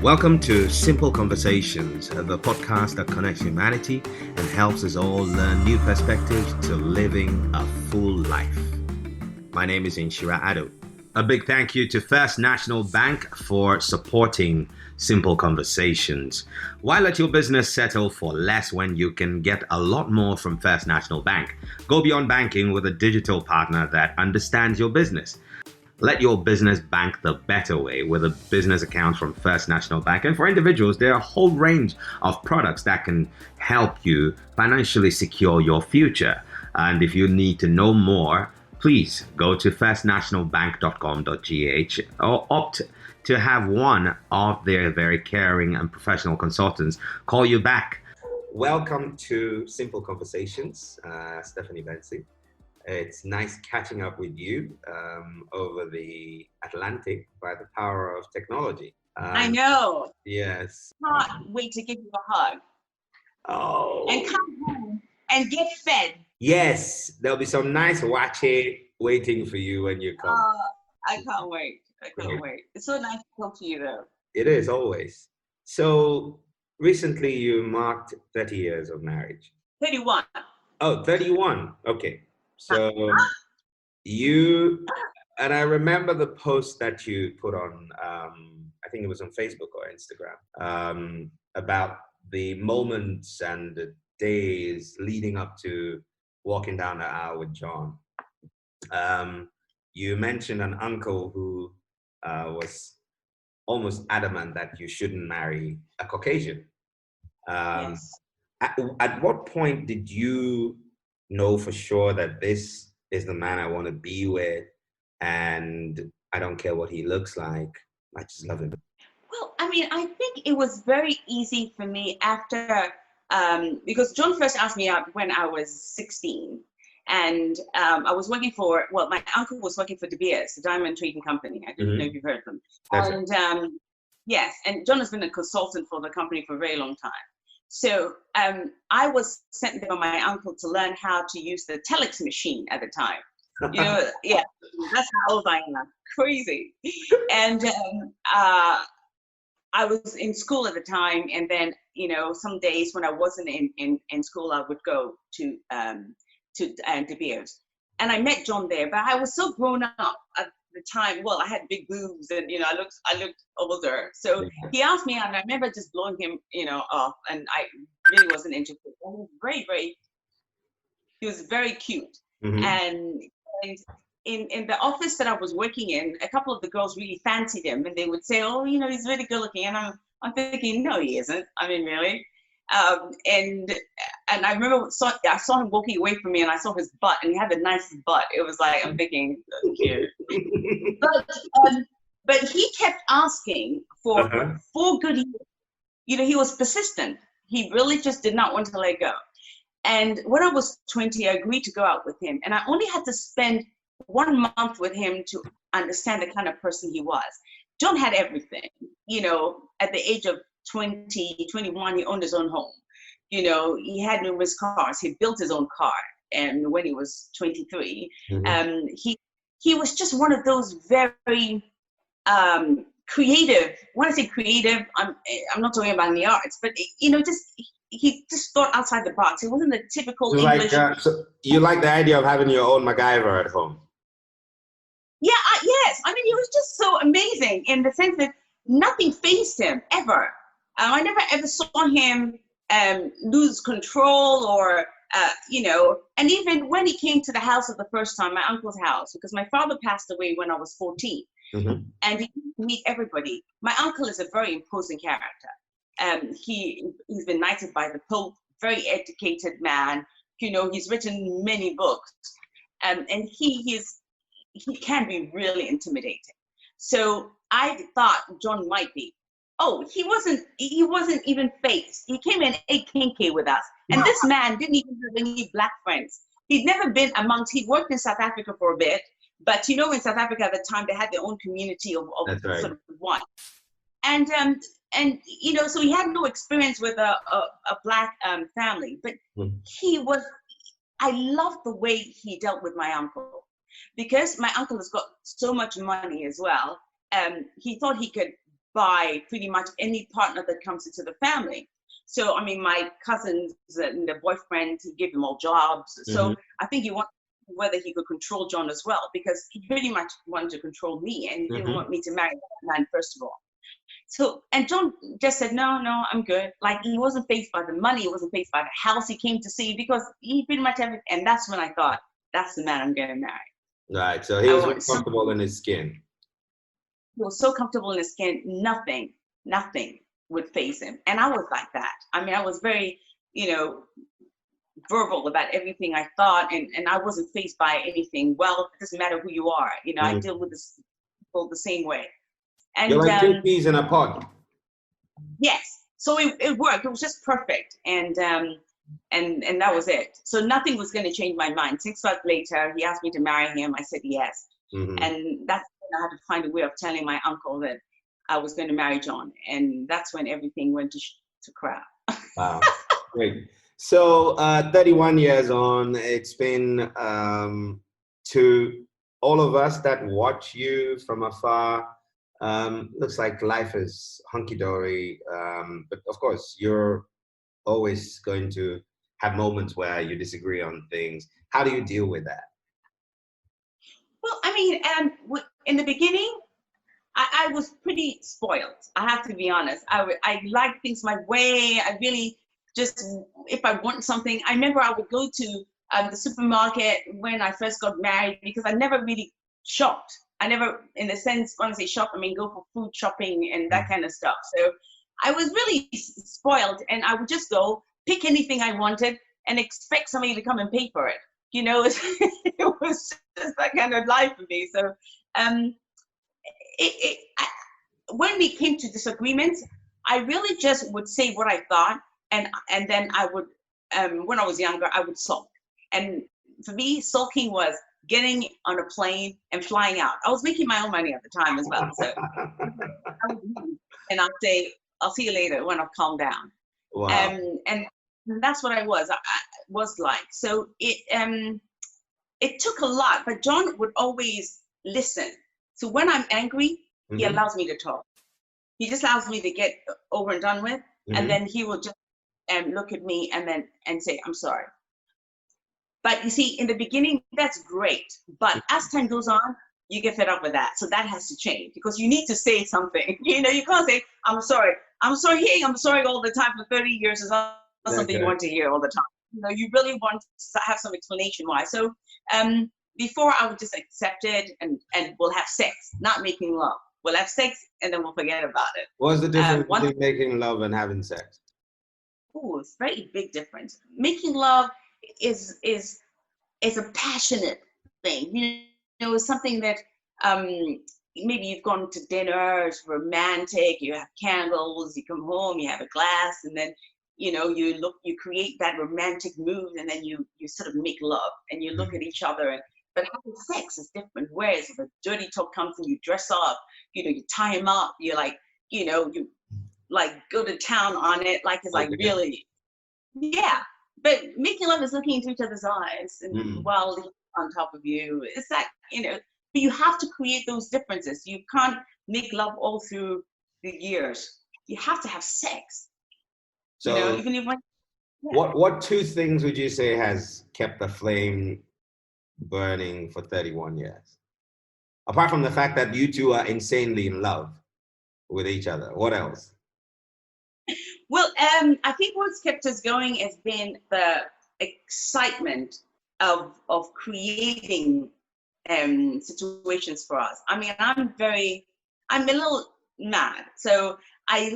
Welcome to Simple Conversations, the podcast that connects humanity and helps us all learn new perspectives to living a full life. My name is Inshira Ado. A big thank you to First National Bank for supporting Simple Conversations. Why let your business settle for less when you can get a lot more from First National Bank? Go beyond banking with a digital partner that understands your business. Let your business bank the better way with a business account from First National Bank. And for individuals, there are a whole range of products that can help you financially secure your future. And if you need to know more, please go to firstnationalbank.com.gh or opt to have one of their very caring and professional consultants call you back. Welcome to Simple Conversations, Stephanie Benson. It's nice catching up with you over the Atlantic by the power of technology. I know. Yes. Can't wait to give you a hug. Oh. And come home and get fed. Yes, there'll be some nice wache waiting for you when you come. I can't wait. Wait. It's so nice to talk to you, though. It is, always. So, recently you marked 30 years of marriage. 31. Oh, 31. Okay. So and I remember the post that you put on, I think it was on Facebook or Instagram, about the moments and the days leading up to walking down the aisle with John. You mentioned an uncle who was almost adamant that you shouldn't marry a Caucasian. Yes. At what point did you know for sure that this is the man I want to be with, and I don't care what he looks like, I just love him? Well, I mean, I think it was very easy for me after, because John first asked me out when I was 16. And I was working my uncle was working for De Beers, the diamond trading company. I don't know if you've heard of them. Yes, and John has been a consultant for the company for a very long time. So I was sent there by my uncle to learn how to use the telex machine at the time. You know, yeah, that's how old I am. Crazy. And I was in school at the time, and then some days when I wasn't in school, I would go to De Beers, and I met John there. But I was so grown up at the time. Well, I had big boobs, and I looked older. So he asked me, and I remember just blowing him, off, and I really wasn't interested. He was he was very cute, and in the office that I was working in, a couple of the girls really fancied him, and they would say, "Oh, he's really good looking," and I'm thinking, "No, he isn't. I mean, really." And I remember I saw him walking away from me, and I saw his butt, and he had the nicest butt. It was like, I'm thinking, cute. But he kept asking for 4 good years. He was persistent. He really just did not want to let go. And when I was 20, I agreed to go out with him, and I only had to spend 1 month with him to understand the kind of person he was. John had everything. At the age of 20, 21, he owned his own home. He had numerous cars. He built his own car. And when he was 23, he was just one of those very creative. When I say creative, I'm not talking about in the arts, but he just thought outside the box. It wasn't the typical English. So you like the idea of having your own MacGyver at home? Yeah, yes. I mean, he was just so amazing in the sense that nothing fazed him ever. I never ever saw him lose control or, and even when he came to the house for the first time, my uncle's house, because my father passed away when I was 14, and he used to meet everybody. My uncle is a very imposing character. He's been knighted by the Pope, very educated man. He's written many books, and he can be really intimidating. So I thought John might be. Oh, he wasn't even phased. He came and ate kinky with us. And this man didn't even have any black friends. He'd worked in South Africa for a bit, but in South Africa at the time, they had their own community of sort of one. And so he had no experience with a black family, but I loved the way he dealt with my uncle, because my uncle has got so much money as well. He thought he could by pretty much any partner that comes into the family. So, I mean, my cousins and their boyfriend, he gave them all jobs. So I think he wanted whether he could control John as well, because he pretty much wanted to control me, and he didn't want me to marry that man, first of all. So, and John just said, no, I'm good. Like, he wasn't faced by the money, he wasn't faced by the house he came to see, because he pretty much everything. And that's when I thought, that's the man I'm going to marry. Right. So he was very comfortable in his skin. He was so comfortable in his skin, nothing would faze him. And I was like that. I mean, I was very, verbal about everything I thought, and I wasn't faced by anything. Well, it doesn't matter who you are. I deal with this people the same way. And you're like 2 peas in a pod. Yes. So it worked. It was just perfect. And that was it. So nothing was going to change my mind. 6 months later, he asked me to marry him. I said yes. And that's when I had to find a way of telling my uncle that I was going to marry John. And that's when everything went to crap. Wow. Great. So 31 years on, it's been to all of us that watch you from afar, looks like life is hunky-dory. But of course, you're always going to have moments where you disagree on things. How do you deal with that? Well, I mean, in the beginning, I was pretty spoiled. I have to be honest. I like things my way. I really just, if I want something, I remember I would go to the supermarket when I first got married, because I never really shopped. I never, in a sense, when I say shop, I mean go for food shopping and that kind of stuff. So I was really spoiled, and I would just go pick anything I wanted and expect somebody to come and pay for it. It was just that kind of life for me. So when we came to disagreements, I really just would say what I thought, and then I would, when I was younger, I would sulk. And for me, sulking was getting on a plane and flying out. I was making my own money at the time as well. So and I'd say, I'll see you later when I've calmed down. Wow. And that's what I was like. So it took a lot, but John would always listen. So when I'm angry, he allows me to talk. He just allows me to get over and done with, and then he will just look at me and say, I'm sorry. But you see, in the beginning, that's great. But as time goes on, you get fed up with that. So that has to change, because you need to say something. You can't say, I'm sorry. I'm sorry. Hey, I'm sorry all the time for 30 years. It's not something you want to hear all the time. You really want to have some explanation why. So before, I would just accept it, and we'll have sex, not making love. We'll have sex and then we'll forget about it. What's the difference between making love and having sex? Oh, it's a very big difference. Making love is a passionate thing. It's something that maybe you've gone to dinner, it's romantic, you have candles, you come home, you have a glass, and then you create that romantic mood, and then you sort of make love, and you look at each other. But having sex is different. Whereas if a dirty talk comes and you dress up, you tie him up, you're like, you like go to town on it, like it's like really, yeah. But making love is looking into each other's eyes, and while he's on top of you, it's that, but you have to create those differences. You can't make love all through the years. You have to have sex. So even if what 2 things would you say has kept the flame burning for 31 years? Apart from the fact that you two are insanely in love with each other, what else? Well, I think what's kept us going has been the excitement of creating situations for us. I mean, I'm a little mad, so I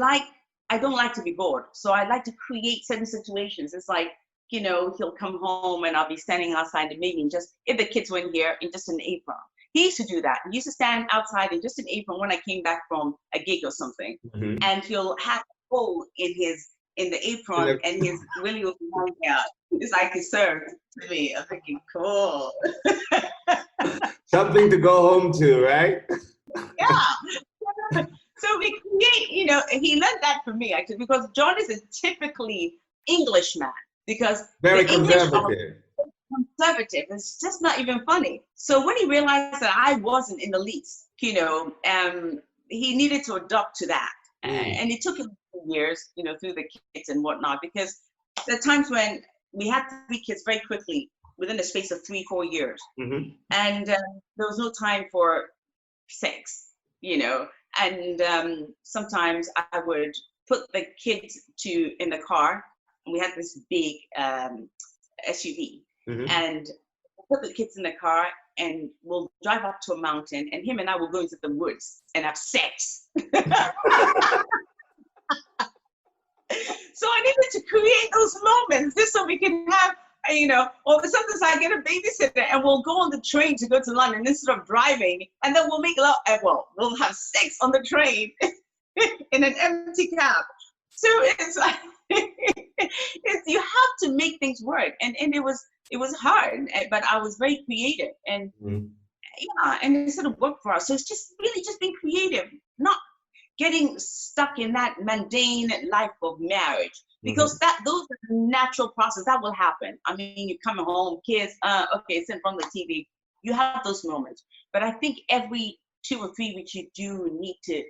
don't like to be bored. So I like to create certain situations. It's like, he'll come home and I'll be standing outside the meeting, just if the kids weren't here, in just an apron. He used to do that. He used to stand outside in just an apron when I came back from a gig or something, and he'll have a hole in the apron, and his Willie will be hanging out. It's like he served to me. I'm thinking, cool. Something to go home to, right? Yeah. So we create, he learned that from me, actually, because John is a typically English man, because very the English conservative. Conservative. It's just not even funny. So when he realized that I wasn't in the least, he needed to adapt to that. Mm. And it took him years, through the kids and whatnot, because there are times when we had 3 kids very quickly within the space of 3-4 years. Mm-hmm. And there was no time for sex, and sometimes I would put the kids in the car, and we had this big SUV, Mm-hmm. and put the kids in the car, and we'll drive up to a mountain, and him and I will go into the woods and have sex. So I needed to create those moments just so we can have, or sometimes I get a babysitter and we'll go on the train to go to London instead of driving, and then we'll make love, we'll have sex on the train in an empty cab. So it's like, you have to make things work, and it was hard, but I was very creative, and and it sort of worked for us. So it's just really just being creative, not getting stuck in that mundane life of marriage, because those are natural process that will happen. I mean, you come home, kids, okay, it's in front of the TV. You have those moments, but I think every 2 or 3 weeks you do need to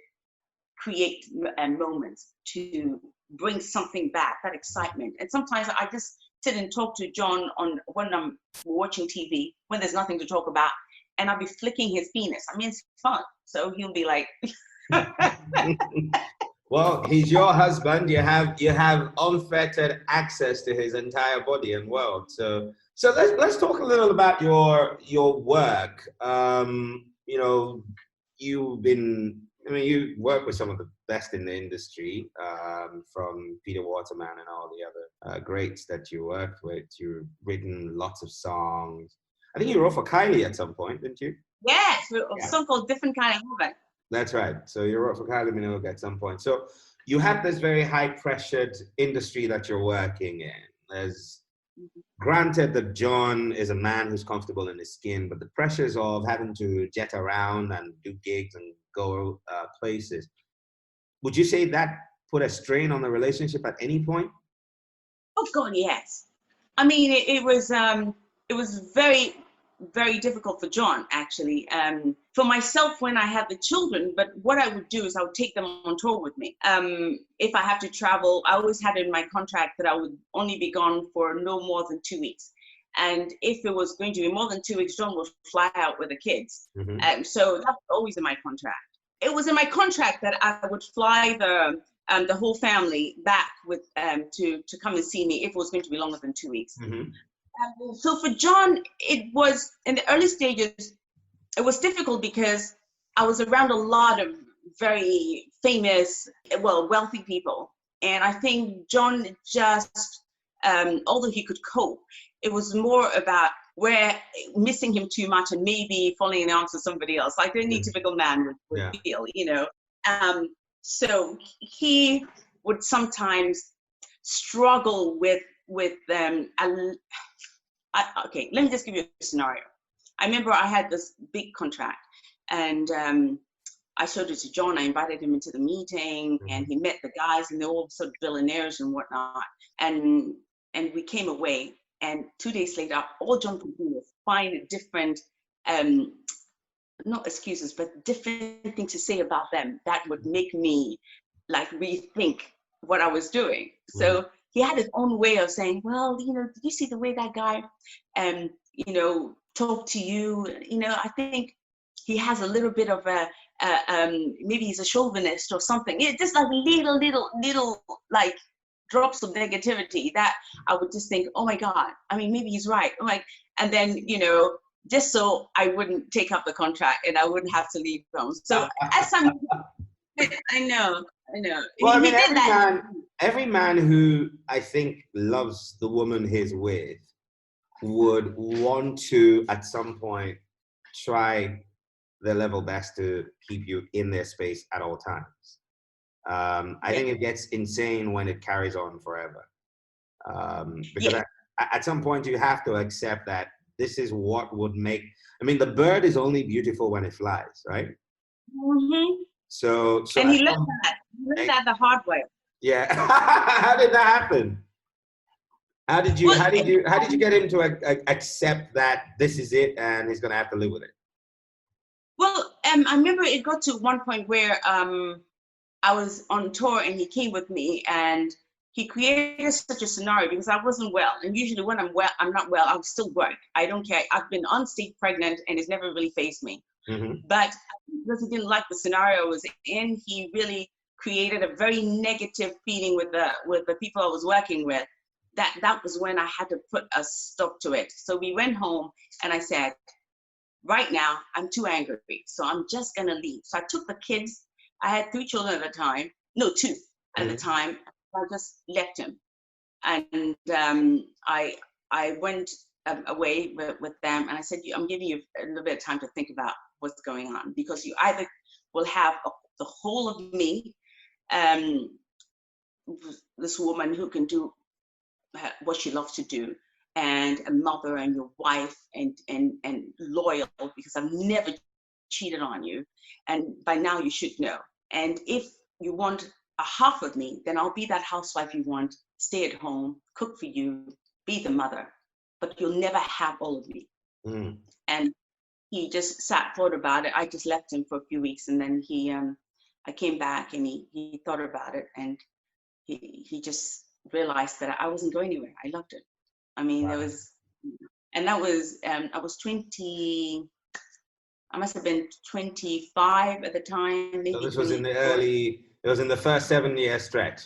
create moments to bring something back, that excitement. And sometimes I just sit and talk to John when I'm watching TV, when there's nothing to talk about, and I'll be flicking his penis. I mean, it's fun. So he'll be like. Well, he's your husband. You have unfettered access to his entire body and world. So let's talk a little about your work. You work with some of the best in the industry, from Peter Waterman and all the other greats that you worked with. You've written lots of songs. I think you wrote for Kylie at some point, didn't you? Yes, a song called Different Kind of Heaven. That's right. So you wrote for Kylie Minogue at some point. So you have this very high-pressured industry that you're working in. Granted that John is a man who's comfortable in his skin, but the pressures of having to jet around and do gigs and go places, would you say that put a strain on the relationship at any point? Oh God, yes. I mean, it was very, very difficult for John, actually. For myself, when I had the children, but what I would do is I would take them on tour with me. If I have to travel, I always had in my contract that I would only be gone for no more than 2 weeks. And if it was going to be more than 2 weeks, John would fly out with the kids. So that was always in my contract. It was in my contract that I would fly the whole family back with to come and see me if it was going to be longer than 2 weeks. So for John, it was in the early stages, it was difficult because I was around a lot of very famous, wealthy people. And I think John just, although he could cope, it was more about missing him too much and maybe falling in love with somebody else, like any typical man would feel, So he would sometimes struggle with okay, let me just give you a scenario. I remember I had this big contract, and I showed it to John. I invited him into the meeting, and he met the guys, and they're all sort of billionaires and whatnot. And we came away, and 2 days later, all John could do was find a different, not excuses, but different things to say about them that would make me like rethink what I was doing. So he had his own way of saying, well, did you see the way that guy, talked to you? I think he has a little bit of maybe he's a chauvinist or something. It's just like little like drops of negativity that I would just think, oh my God, I mean, maybe he's right. And then, just so I wouldn't take up the contract and I wouldn't have to leave home. So as I'm, I know. Well, I mean, every man who I think loves the woman he's with would want to, at some point, try their level best to keep you in their space at all times. I think it gets insane when it carries on forever. Because at some point you have to accept that this is what would make, I mean, the bird is only beautiful when it flies, right? So and he learned that. He learned that the hard way. Yeah. How did that happen? How did you get him to accept that this is it and he's gonna have to live with it? Well, I remember it got to one point where I was on tour and he came with me and he created such a scenario because I wasn't well. And usually when I'm not well, I'll still work. I don't care. I've been on stage pregnant and it's never really fazed me. Mm-hmm. But because he didn't like the scenario I was in, he really created a very negative feeling with the people I was working with. That was when I had to put a stop to it. So we went home and I said, right now, I'm too angry. So I'm just gonna leave. So I took the kids. I had 3 children at the time. No, 2 at the time. I just left him. And I went away with them and I said, I'm giving you a little bit of time to think about what's going on, because you either will have the whole of me, this woman who can do what she loves to do, and a mother and your wife and loyal, because I've never cheated on you, and by now you should know. And if you want a half of me, then I'll be that housewife you want, stay at home, cook for you, be the mother, but you'll never have all of me. And he just thought about it. I just left him for a few weeks, and then I came back and he thought about it, and he just realized that I wasn't going anywhere. I loved it. I mean, Wow. there was, and that was, I was 20, I must have been 25 at the time. Maybe So this was in the 24. it was in the first 7-year stretch.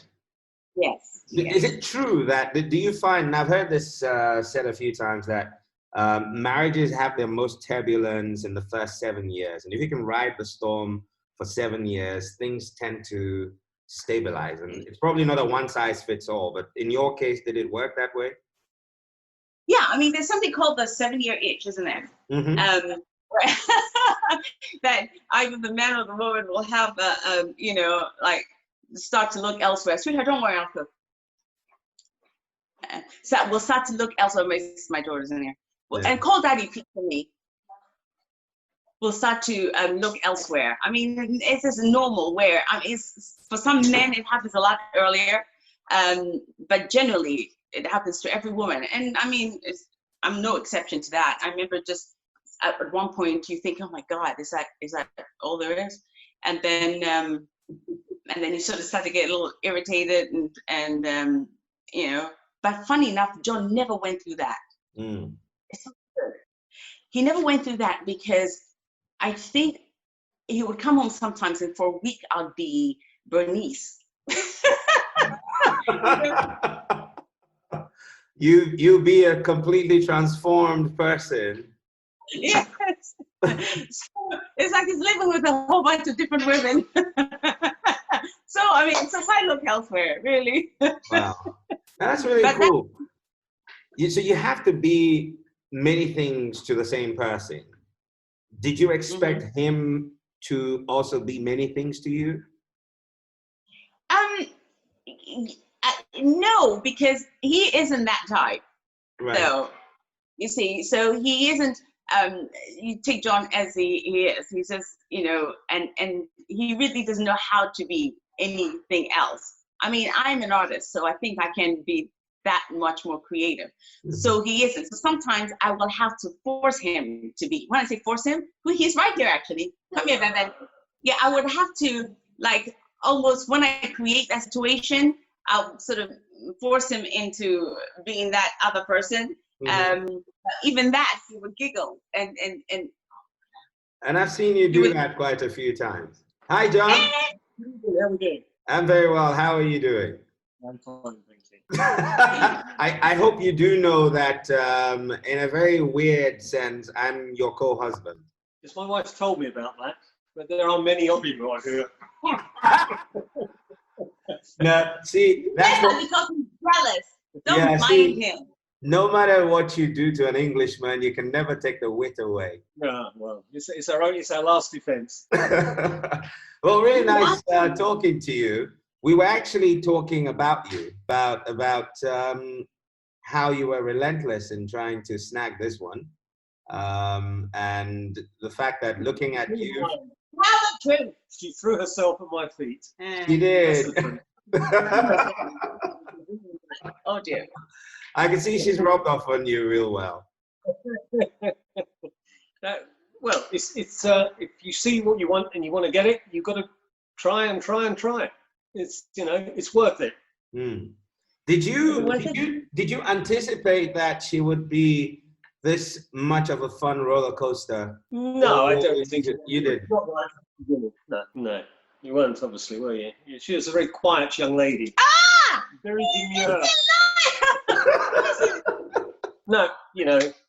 Yes. Is it true that, do you find, and I've heard this said a few times, that marriages have their most turbulence in the first 7 years, and if you can ride the storm for 7 years, things tend to stabilize? And it's probably not a one size fits all, but in your case, did it work that way? Yeah, I mean, there's something called the 7-year itch, isn't there? Mm-hmm. That either the man or the woman will have like start to look elsewhere. Sweetheart, don't worry, I'll cook. So we'll start to look elsewhere. My daughter's in there. Yeah. And call daddy for me. We'll start to look elsewhere. I mean, it's just normal where, I mean, it's, for some men, it happens a lot earlier. But generally, it happens to every woman. And I mean, I'm no exception to that. I remember just at one point you think, oh my God, is that all there is? And then you sort of start to get a little irritated and but funny enough, John never went through that. It's so good. He never went through that because I think he would come home sometimes and for a week I'd be Bernice. You be a completely transformed person. Yes. So it's like he's living with a whole bunch of different women. So I mean, so I look elsewhere, really. Wow, that's really cool. So you have to be many things to the same person. Did you expect him to also be many things to you? No, because he isn't that type. Right. So you see, so he isn't. You take John as he is. He's just, and he really doesn't know how to be anything else. I mean, I'm an artist, so I think I can be that much more creative. So he isn't. So sometimes I will have to force him to be. When I say force him, he's right there actually. Come here, Bebe. Yeah, I would have to, like, almost when I create that situation, I'll sort of force him into being that other person. Even that, he would giggle and I've seen you do that quite a few times. Hi, John. How we doing? I'm very well. How are you doing? I'm fine, thank you. I hope you do know that in a very weird sense, I'm your co-husband. Yes, my wife's told me about that, but there are many of you right here. No, see, that's what, because he's jealous. Don't mind him. No matter what you do to an Englishman, you can never take the wit away. Yeah, well, it's our last defense. Well, really nice talking to you. We were actually talking about you, about how you were relentless in trying to snag this one, and the fact that looking at you, Tell the truth. She threw herself at my feet. she did. Oh dear. I can see she's rubbed off on you real well. Well, it's if you see what you want and you want to get it, you've got to try and try and try. It's it's worth it. Mm. Did you anticipate that she would be this much of a fun roller coaster? No, I don't think you did. Not right at the beginning. No, you weren't, obviously, were you? She was a very quiet young lady. Ah! Very demure. No,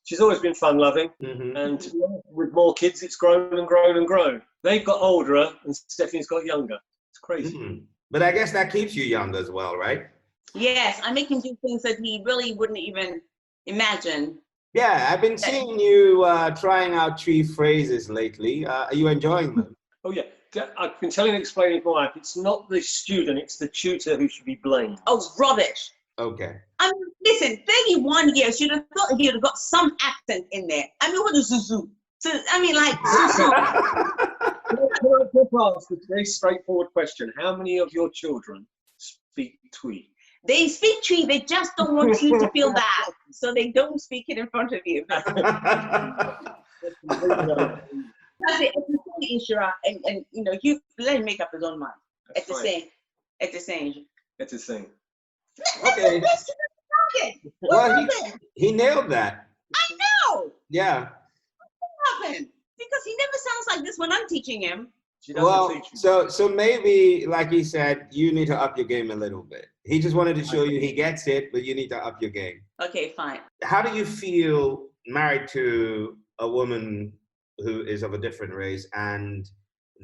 she's always been fun-loving, and to be honest, with more kids, it's grown and grown and grown. They've got older, and Stephanie's got younger. It's crazy. Mm-hmm. But I guess that keeps you young as well, right? Yes, I make him do things that he really wouldn't even imagine. Yeah, I've been seeing you trying out 3 phrases lately. Are you enjoying them? Oh, yeah. I've been telling and explaining to my wife, it's not the student, it's the tutor who should be blamed. Oh, rubbish. Okay. I mean, listen, 31 years, you'd have thought he would have got some accent in there. I mean, what is Zuzu? So, I mean, like, Zuzu. Can I just ask a very straightforward question? How many of your children speak Twi? They speak Twi, they just don't want you to feel bad. So they don't speak it in front of you. That's it. It's Shira, and you let him make up his own mind. At the same. Okay. Well, he nailed that. I know. Yeah. What happened? Because he never sounds like this when I'm teaching him. Well, so maybe, like he said, you need to up your game a little bit. He just wanted to show you he gets it, but you need to up your game. Okay, fine. How do you feel married to a woman who is of a different race and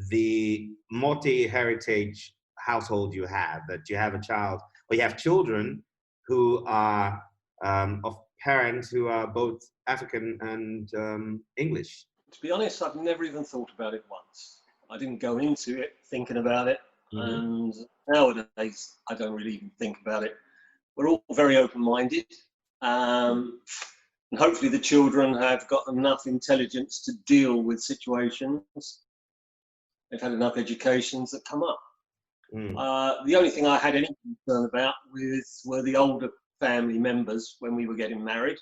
the multi-heritage household you have, that you have a child, or you have children who are of parents who are both African and English? To be honest, I've never even thought about it once. I didn't go into it thinking about it, and nowadays I don't really even think about it. We're all very open-minded, and hopefully the children have got enough intelligence to deal with situations. They've had enough educations that come up. The only thing I had any concern about were the older family members when we were getting married.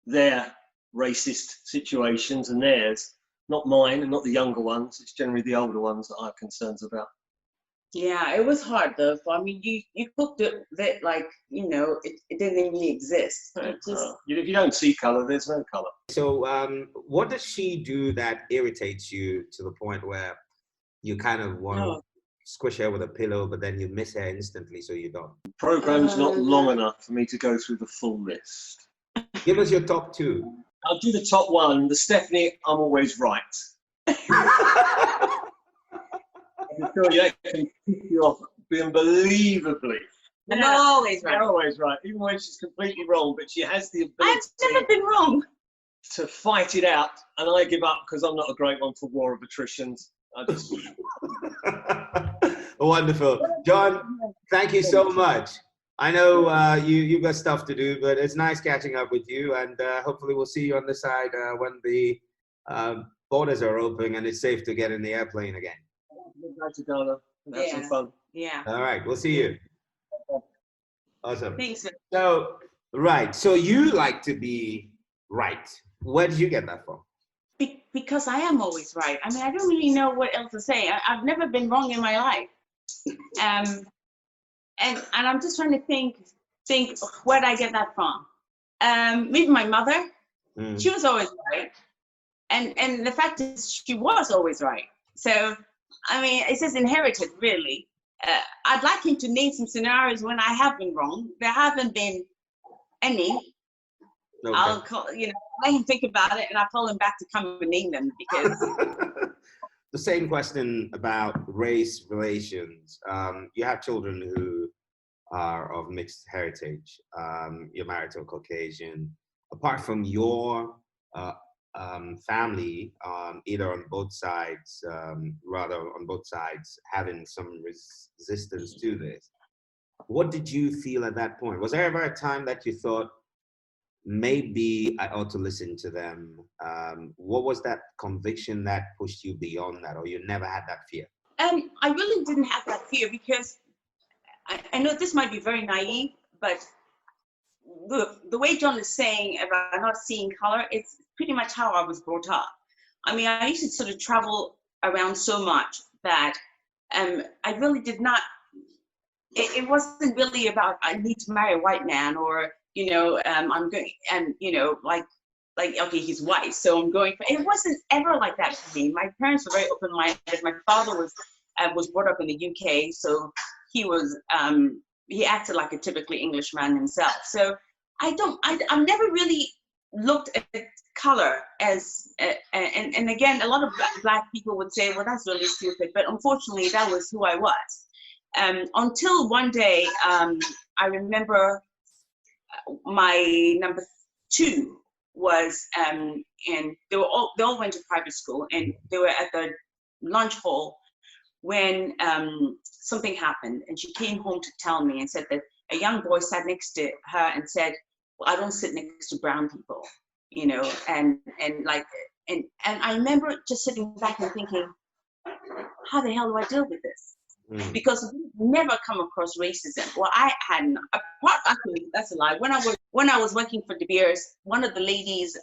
Their racist situations and theirs, not mine and not the younger ones. It's generally the older ones that I have concerns about. Yeah, it was hard though. I mean, you cooked it that like, it didn't even exist. If you don't see colour, there's no colour. So what does she do that irritates you to the point where you kind of want to squish her with a pillow, but then you miss her instantly, so you don't? The program's not long enough for me to go through the full list. Give us your top 2. I'll do the top 1. The Stephanie, I'm always right. I'm sure that can keep you off unbelievably. I'm always right. You're always right, even when she's completely wrong, but she has the ability I've never been wrong. to fight it out, and I give up because I'm not a great one for war of attritions. I just... Wonderful. John, thank you so much. I know you've got stuff to do, but it's nice catching up with you, and hopefully we'll see you on the side when the borders are open and it's safe to get in the airplane again. Have some fun. Yeah. All right, we'll see you. Awesome. Thanks. So you like to be right. Where did you get that from? Because I am always right. I mean, I don't really know what else to say. I've never been wrong in my life. And I'm just trying to think where did I get that from? Maybe my mother. She was always right. And the fact is she was always right. So, I mean, it's just inherited, really. I'd like him to name some scenarios when I have been wrong. There haven't been any. Okay. I'll call, let him think about it, and I'll call him back to come and name them because. The same question about race relations. You have children who are of mixed heritage. You're married to a Caucasian. Apart from your family, either on both sides, having some resistance to this, what did you feel at that point? Was there ever a time that you thought, maybe I ought to listen to them? What was that conviction that pushed you beyond that, or you never had that fear? I really didn't have that fear because I know this might be very naive, but the way John is saying about not seeing color, it's pretty much how I was brought up. I mean, I used to sort of travel around so much that I really did not, it wasn't really about I need to marry a white man, or, I'm going, and, okay, he's white, so I'm going for, it wasn't ever like that for me. My parents were very open-minded. My father was brought up in the UK, so he acted like a typically English man himself. So I've never really looked at color as, and again, a lot of black people would say, well, that's really stupid, but unfortunately, that was who I was. Until one day, I remember my number 2 was, and they all went to private school, and they were at the lunch hall when something happened, and she came home to tell me and said that a young boy sat next to her and said, well, I don't sit next to brown people, and I remember just sitting back and thinking, how the hell do I deal with this? Because we never come across racism. Well, I hadn't. Actually, that's a lie. When I was working for De Beers, one of the ladies,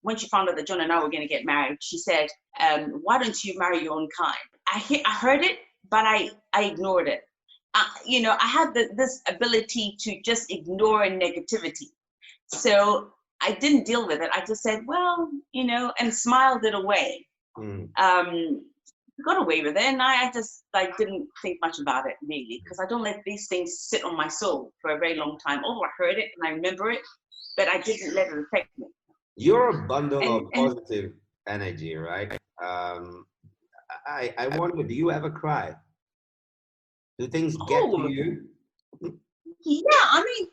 when she found out that John and I were going to get married, she said, "Why don't you marry your own kind?" I heard it, but I ignored it. I had this ability to just ignore negativity, so I didn't deal with it. I just said, well, and smiled it away. Got away with it, and I just didn't think much about it really, because I don't let these things sit on my soul for a very long time. Although I heard it and I remember it, but I didn't let it affect me. You're a bundle of positive energy, right? I wonder, do you ever cry? Do things get to you? Yeah, I mean,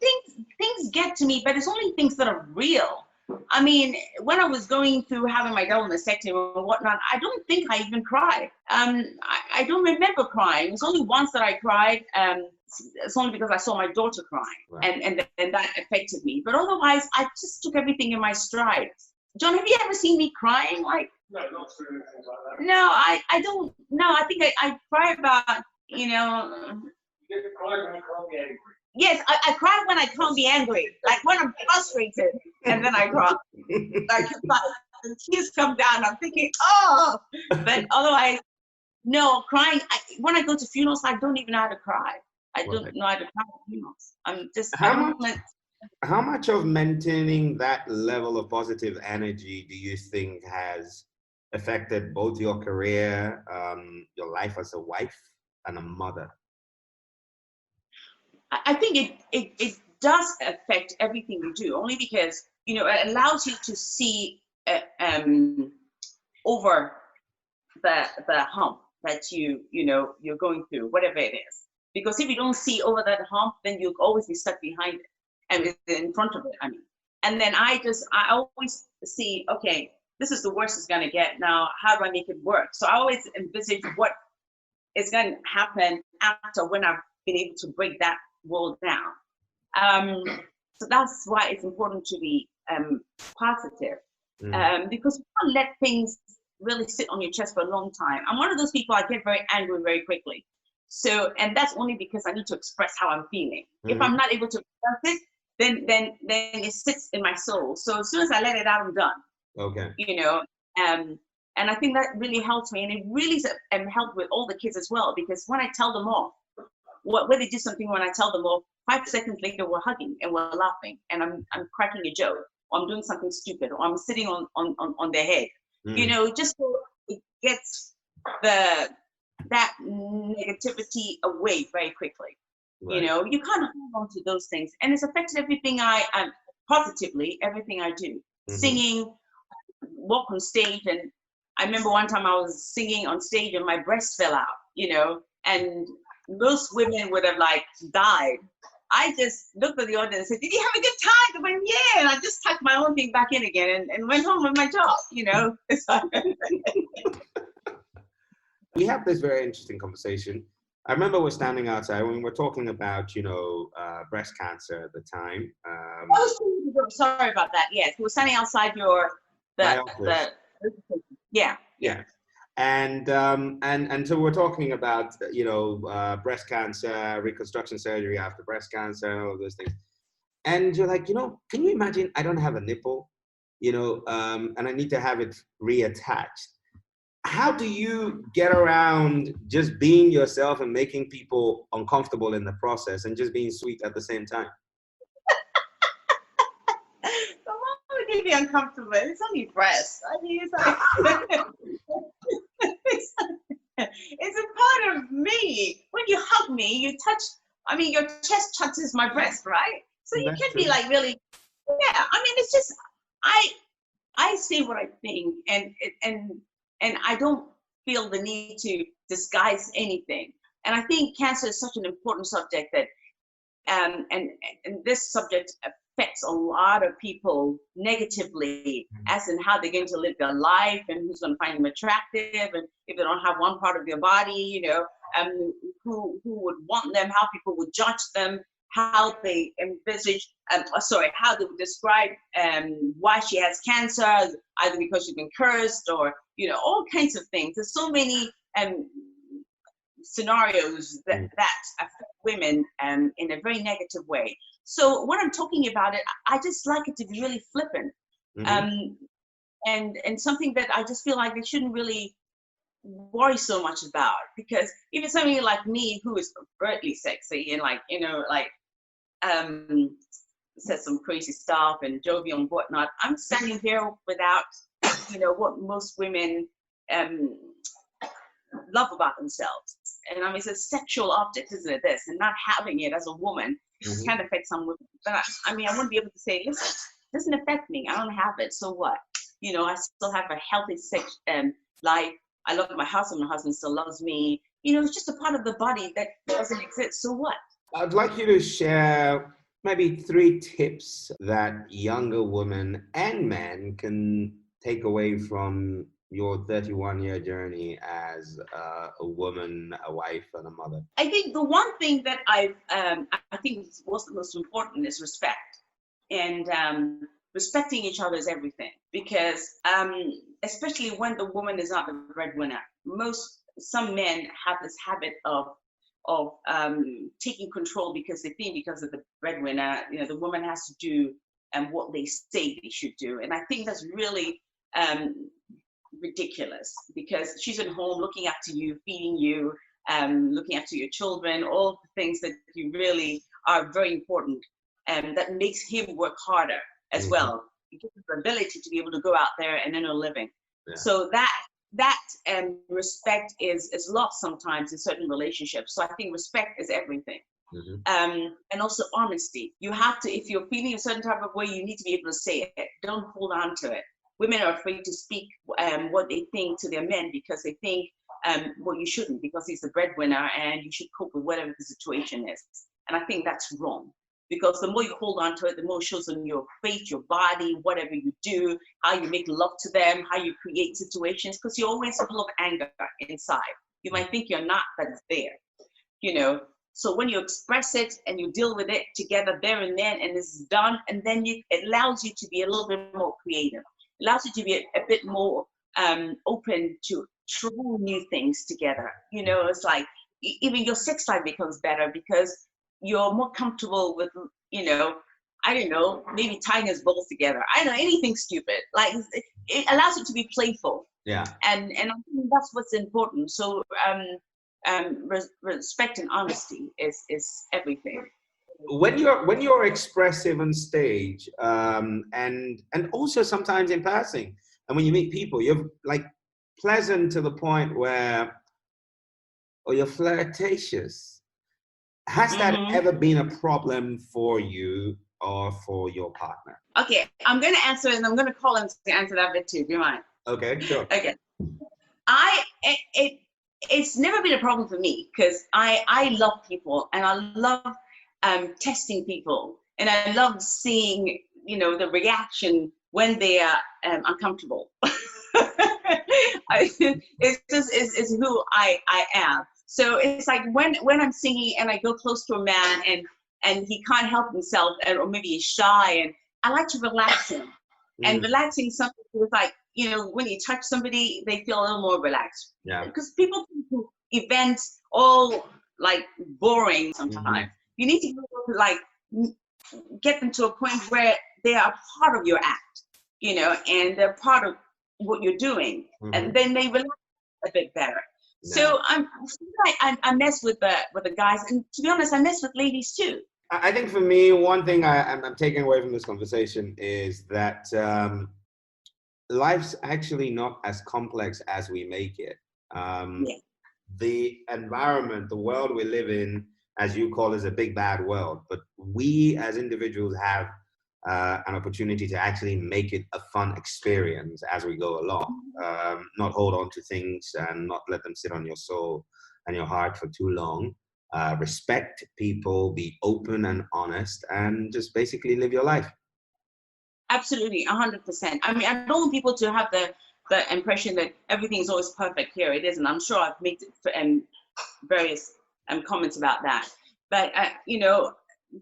things get to me, but it's only things that are real. I mean, when I was going through having my double mastectomy or whatnot, I don't think I even cried. I don't remember crying. It was only once that I cried. It's only because I saw my daughter crying, right. and that affected me. But otherwise, I just took everything in my stride. John, have you ever seen me crying? No, not through things like that. No, I don't. No, I think I cry about, You get to cry when you can't be angry. Yes, I cry when I can't be angry, like when I'm frustrated, and then I cry. Like the tears come down, I'm thinking, oh, but otherwise, no, crying. When I go to funerals, I don't even know how to cry. I don't know how to cry at funerals. I'm just. How much of maintaining that level of positive energy do you think has affected both your career, your life as a wife and a mother? I think it does affect everything you do, only because it allows you to see over the hump that you're going through, whatever it is. Because if you don't see over that hump, then you'll always be stuck behind it and in front of it. I mean, and then I always see, okay, this is the worst it's gonna get. Now, how do I make it work? So I always envisage what is going to happen after, when I've been able to break that wall down. So that's why it's important to be positive, because you can't let things really sit on your chest for a long time. I'm one of those people, I get very angry very quickly. So, and that's only because I need to express how I'm feeling. If I'm not able to express it, then it sits in my soul. So as soon as I let it out, I'm done. Okay. And I think that really helps me, and it really helped with all the kids as well, because when I tell them off, when they do something, when I tell them off, 5 seconds later we're hugging and we're laughing, and I'm cracking a joke, or I'm doing something stupid, or I'm sitting on their head, just so it gets that negativity away very quickly. Right. You kind of hold on to those things, and it's affected everything positively, everything I do. Singing, walk on stage, and I remember one time I was singing on stage and my breast fell out, and most women would have died. I just looked at the audience and said, "Did you have a good time?" They went, "Yeah," and I just tucked my own thing back in again and went home with my job, We have this very interesting conversation. I remember we're standing outside when we're talking about, breast cancer at the time. Sorry about that. Yes, we were standing outside Yeah. And so we're talking about, breast cancer, reconstruction surgery after breast cancer, all of those things. And you're like, can you imagine I don't have a nipple? and I need to have it reattached. How do you get around just being yourself and making people uncomfortable in the process and just being sweet at the same time? So why would you be uncomfortable? It's only breasts. I mean, it's like it's a part of me. When you hug me, you touch. I mean, your chest touches my breast, right? So you can be like really, yeah. I mean, it's just I say what I think, and I don't feel the need to disguise anything. And I think cancer is such an important subject that, and this subject affects a lot of people negatively, as in how they're going to live their life and who's going to find them attractive, and if they don't have one part of their body, who would want them, how people would judge them, how they envisage, how they would describe why she has cancer, either because she's been cursed or, all kinds of things. There's so many scenarios that affect women in a very negative way. So when I'm talking about it, I just like it to be really flippant, and something that I just feel like they shouldn't really worry so much about, because even somebody like me who is overtly sexy and says some crazy stuff and jovial and whatnot, I'm standing here without what most women love about themselves. And I mean, it's a sexual object, isn't it, this? And not having it as a woman can affect some women. But I wouldn't be able to say, listen, it doesn't affect me. I don't have it, so what? I still have a healthy sex life. I love my husband still loves me. It's just a part of the body that doesn't exist, so what? I'd like you to share maybe 3 tips that younger women and men can take away from your 31-year journey as a woman, a wife, and a mother. I think the one thing that I think is most important is respect. And respecting each other is everything, because especially when the woman is not the breadwinner, some men have this habit of taking control because they think because of the breadwinner, the woman has to do what they say they should do. And I think that's really ridiculous, because she's at home looking after you, feeding you, looking after your children, all the things that you really are very important, and that makes him work harder as well. It gives him the ability to be able to go out there and earn a living. So that respect is lost sometimes in certain relationships. So I think respect is everything. And also honesty. You have to, if you're feeling a certain type of way, you need to be able to say it. Don't hold on to it. Women are afraid to speak what they think to their men, because they think, you shouldn't, because he's the breadwinner and you should cope with whatever the situation is. And I think that's wrong, because the more you hold on to it, the more it shows on your face, your body, whatever you do, how you make love to them, how you create situations, because you're always full of anger inside. You might think you're not, but it's there, So when you express it and you deal with it together there and then, and it's done, and then it allows you to be a little bit more creative. It allows you to be a bit more open to try new things together. It's like even your sex life becomes better because you're more comfortable with, I don't know, maybe tying his balls together. I don't know, anything stupid. Like, it allows you to be playful. Yeah. And I think that's what's important. So respect and honesty is everything. When you're expressive on stage, and also sometimes in passing, and when you meet people, you're like pleasant to the point where, or you're flirtatious. Has that ever been a problem for you or for your partner? Okay, I'm going to answer, and I'm going to call him to answer that bit too. Do you mind? Okay, sure. Okay. It's never been a problem for me, because I love people, and I love testing people, and I love seeing the reaction when they are uncomfortable. It's who I am. So it's like when I'm singing and I go close to a man and he can't help himself, or maybe he's shy, and I like to relax him. And relaxing something is like, when you touch somebody, they feel a little more relaxed. Yeah. Because people think events all like boring sometimes. You need to like get them to a point where they are part of your act. and they're part of what you're doing, and then they relax a bit better. So I mess with the guys, and to be honest, I mess with ladies too. I think for me, one thing I'm taking away from this conversation is that life's actually not as complex as we make it. The environment, the world we live in, as you call, is a big bad world, but we as individuals have an opportunity to actually make it a fun experience as we go along. Not hold on to things and not let them sit on your soul and your heart for too long. Respect people, be open and honest, and just basically live your life. Absolutely, 100%. I mean, I don't want people to have the impression that everything is always perfect here. It isn't. I'm sure I've made various comments about that. But,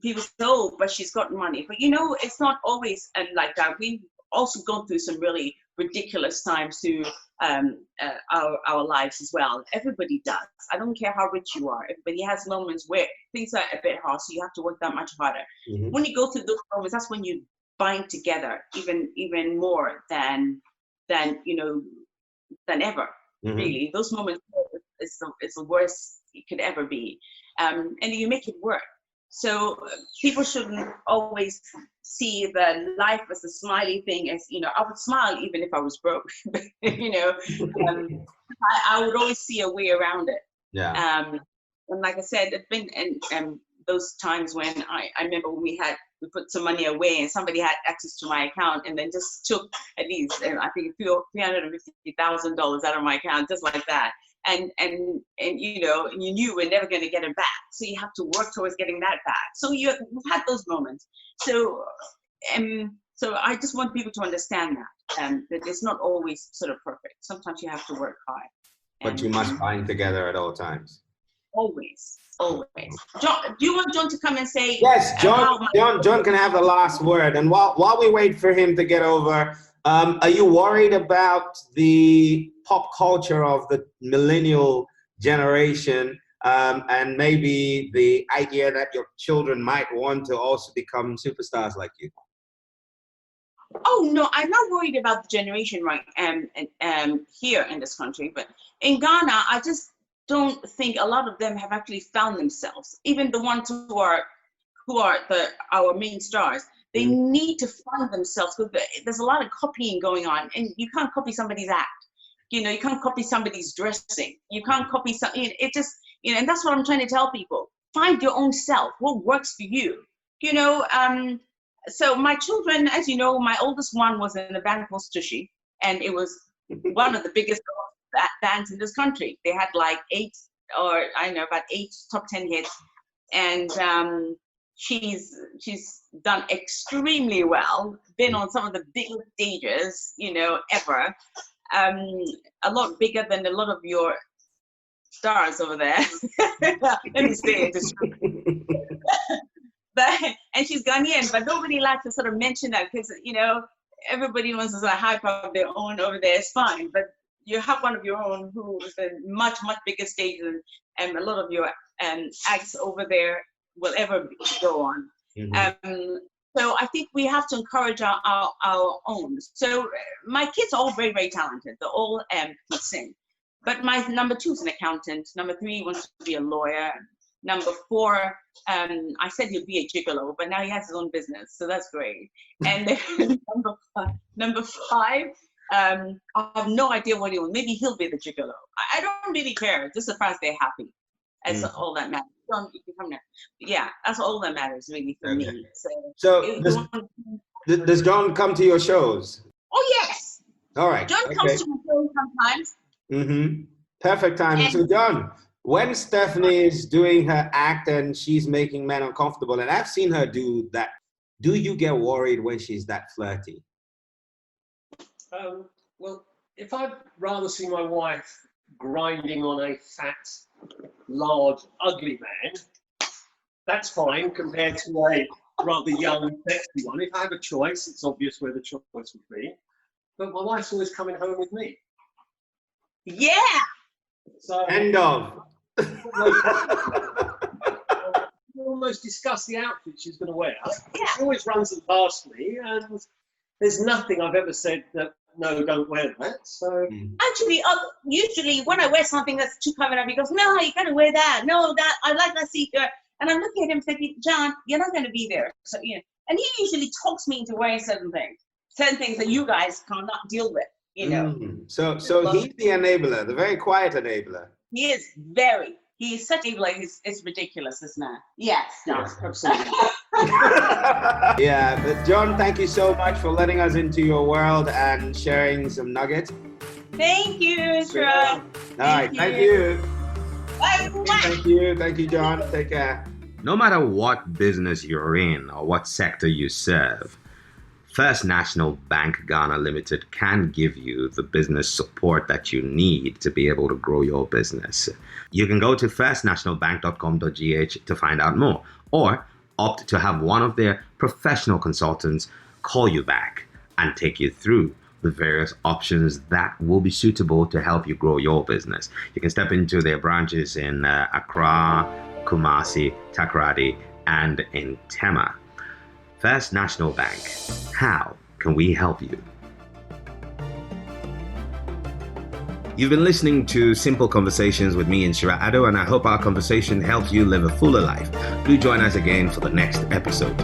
people say, oh, but she's got money. But, it's not always like that. We've also gone through some really ridiculous times through our lives as well. Everybody does. I don't care how rich you are. Everybody has moments where things are a bit hard, so you have to work that much harder. When you go through those moments, that's when you bind together even more than ever. Really, those moments is the worst it could ever be, and you make it work. So people shouldn't always see the life as a smiley thing. As I would smile even if I was broke. I would always see a way around it. And like I said, it's been and those times when I remember when we put some money away and somebody had access to my account and then just took at least I think $350,000 out of my account just like that. And you knew we're never going to get it back, so you have to work towards getting that back. So we've had those moments. So I just want people to understand that it's not always sort of perfect. Sometimes you have to work hard. But you must bind together at all times. Always. John, do you want John to come and say? Yes, John can have the last word. And while we wait for him to get over, are you worried about the pop culture of the millennial generation and maybe the idea that your children might want to also become superstars like you? Oh no, I'm not worried about the generation here in this country, but in Ghana, I just don't think a lot of them have actually found themselves. Even the ones who are our main stars, they need to find themselves, because there's a lot of copying going on, and you can't copy somebody's act. You can't copy somebody's dressing. You can't copy something. It just, and that's what I'm trying to tell people. Find your own self. What works for you? So my children, as you know, my oldest one was in a band called Tushy, and it was one of the biggest bands in this country. They had like about 8 top 10 hits, and she's done extremely well. Been on some of the biggest stages, ever. A lot bigger than a lot of your stars over there. Let me say it. And she's Ghanaian, but nobody likes to sort of mention that because everybody wants to sort of hype up their own over there. It's fine, but you have one of your own who is a much bigger stage and a lot of your acts over there will ever go on. So I think we have to encourage our own. So my kids are all very, very talented. They're all can sing. But my number 2 is an accountant. Number 3 wants to be a lawyer. Number 4, I said he'll be a gigolo, but now he has his own business, so that's great. And then number 5, I have no idea what he will. Maybe he'll be the gigolo. I don't really care, just as far as they're happy. That's all that matters. Yeah, that's all that matters really for me. So does John come to your shows? Oh yes. All right. John comes to my shows sometimes. Perfect timing. So John, when Stephanie is doing her act and she's making men uncomfortable, and I've seen her do that, do you get worried when she's that flirty? Well, if I'd rather see my wife grinding on a fat, large, ugly man, that's fine compared to a rather young, sexy one. If I have a choice, it's obvious where the choice would be. But my wife's always coming home with me. Yeah! So, End of. We almost discuss the outfit she's going to wear. She always runs them past me, and there's nothing I've ever said that, no, don't wear that. So actually, usually when I wear something that's too covered up, he goes, no, you gotta wear that. No, that I like that seeker. And I'm looking at him thinking, John, you're not gonna be there. So and he usually talks me into wearing certain things that you guys cannot deal with. So he's the enabler, the very quiet enabler. He is he's such a it's ridiculous, this man. Yes, John. absolutely. Yeah, but John, thank you so much for letting us into your world and sharing some nuggets. Thank you, Isra. All right, thank you. Bye. Thank you, John. Take care. No matter what business you're in or what sector you serve, First National Bank Ghana Limited can give you the business support that you need to be able to grow your business. You can go to firstnationalbank.com.gh to find out more, or opt to have one of their professional consultants call you back and take you through the various options that will be suitable to help you grow your business. You can step into their branches in Accra, Kumasi, Takoradi, and in Tema. First National Bank. How can we help you? You've been listening to Simple Conversations with me, Inshira Ado, and I hope our conversation helps you live a fuller life. Do join us again for the next episode.